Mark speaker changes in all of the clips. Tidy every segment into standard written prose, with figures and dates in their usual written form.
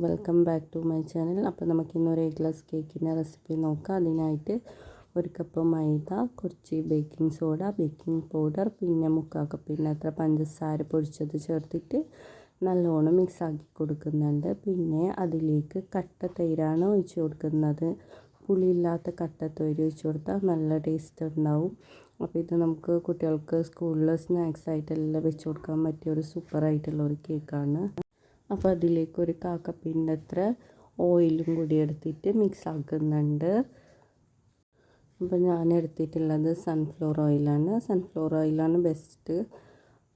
Speaker 1: Welcome back to my channel. അപ്പോൾ നമുക്കിന്നൊരു egg glass കേക്കിൻ്റെ റെസിപ്പി നോക്കാം. അതിനായിട്ട് 1 കപ്പ് മൈദ, കുറച്ച് ബേക്കിംഗ് സോഡ, ബേക്കിംഗ് പൗഡർ, പിന്നെ 3/4 കപ്പിനത്ര പഞ്ചസാര പൊടിച്ചത് ചേർത്തിട്ട് നല്ലോണം മിക്സാക്കി കൊടുക്കുന്നുണ്ട്. പിന്നെ അതിലേക്ക് കട്ട തൈരാണ് ഒഴിച്ച് കൊടുക്കുന്നത്. പുളിയില്ലാത്ത കട്ട തൈര് ഒഴിച്ച് കൊടുത്താൽ നല്ല ടേസ്റ്റ് ഉണ്ടാവും. അപ്പോൾ ഇത് നമുക്ക് കുട്ടികൾക്ക് സ്കൂളിൽ സ്നാക്സ് ആയിട്ടെല്ലാം വെച്ച് കൊടുക്കാൻ പറ്റിയ ഒരു സൂപ്പറായിട്ടുള്ള ഒരു കേക്കാണ്. അപ്പോൾ അതിലേക്ക് 1/4 കപ്പിൻ്റെ അത്ര ഓയിലും കൂടി എടുത്തിട്ട് മിക്സ് ആക്കുന്നുണ്ട്. അപ്പോൾ ഞാൻ എടുത്തിട്ടുള്ളത് സൺഫ്ലവർ ഓയിലാണ്. സൺഫ്ലവർ ഓയിലാണ് ബെസ്റ്റ്.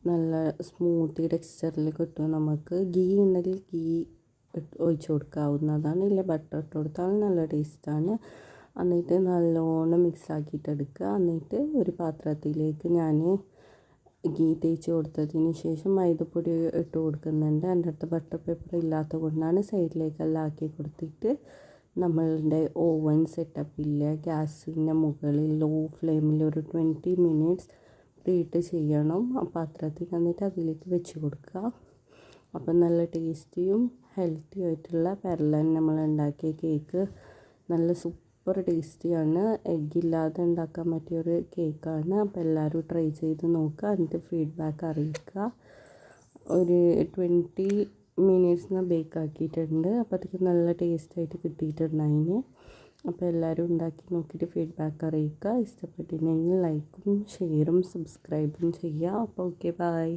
Speaker 1: നല്ല സ്മൂത്തി ടെക്സ്ചറിൽ കിട്ടും. നമുക്ക് ഗീ ഉണ്ടെങ്കിൽ ഗീ ഒഴിച്ച് കൊടുക്കാവുന്നതാണ്. ഇല്ല ബട്ടർ ഇട്ട് കൊടുത്താൽ നല്ല ടേസ്റ്റാണ്. എന്നിട്ട് നല്ലോണം മിക്സ് ആക്കിയിട്ട് എടുക്കുക. എന്നിട്ട് ഒരു പാത്രത്തിലേക്ക് ഞാൻ ഗീ തേച്ച് കൊടുത്തതിന് ശേഷം മൈദപ്പൊടി ഇട്ട് കൊടുക്കുന്നുണ്ട്. എൻ്റെ അടുത്ത് ബട്ടർ പേപ്പർ ഇല്ലാത്തത് കൊണ്ടാണ് സൈഡിലേക്കെല്ലാം ആക്കി കൊടുത്തിട്ട് നമ്മളുടെ ഓവൻ സെറ്റപ്പില്ല ഗ്യാസിൻ്റെ മുകളിൽ ലോ ഫ്ലെയിമിൽ ഒരു 20 മിനിറ്റ്സ് പ്രീഹീറ്റ് ചെയ്യണം. ആ പാത്രത്തിൽ എന്നിട്ട് അതിലേക്ക് വെച്ച് കൊടുക്കുക. അപ്പം നല്ല ടേസ്റ്റിയും ഹെൽത്തി ആയിട്ടുള്ള പെർലൻ നമ്മൾ ഉണ്ടാക്കിയ കേക്ക് നല്ല സൂപ്പർ ടേസ്റ്റിയാണ്. എഗ്ഗില്ലാതെ ഉണ്ടാക്കാൻ പറ്റിയൊരു കേക്കാണ്. അപ്പോൾ എല്ലാവരും ട്രൈ ചെയ്ത് നോക്കുക. എന്നിട്ട് ഫീഡ്ബാക്ക് അറിയിക്കുക. ഒരു 20 മിനിറ്റ്സിന് ബേക്ക് ആക്കിയിട്ടുണ്ട്. അപ്പോൾ അതൊക്കെ നല്ല ടേസ്റ്റായിട്ട് കിട്ടിയിട്ടുണ്ടായിന്. അപ്പോൾ എല്ലാവരും ഉണ്ടാക്കി നോക്കിയിട്ട് ഫീഡ്ബാക്ക് അറിയിക്കുക. ഇഷ്ടപ്പെട്ടിട്ടുണ്ടെങ്കിൽ ലൈക്കും ഷെയറും സബ്സ്ക്രൈബും ചെയ്യുക. അപ്പോൾ ഓക്കെ, ബൈ.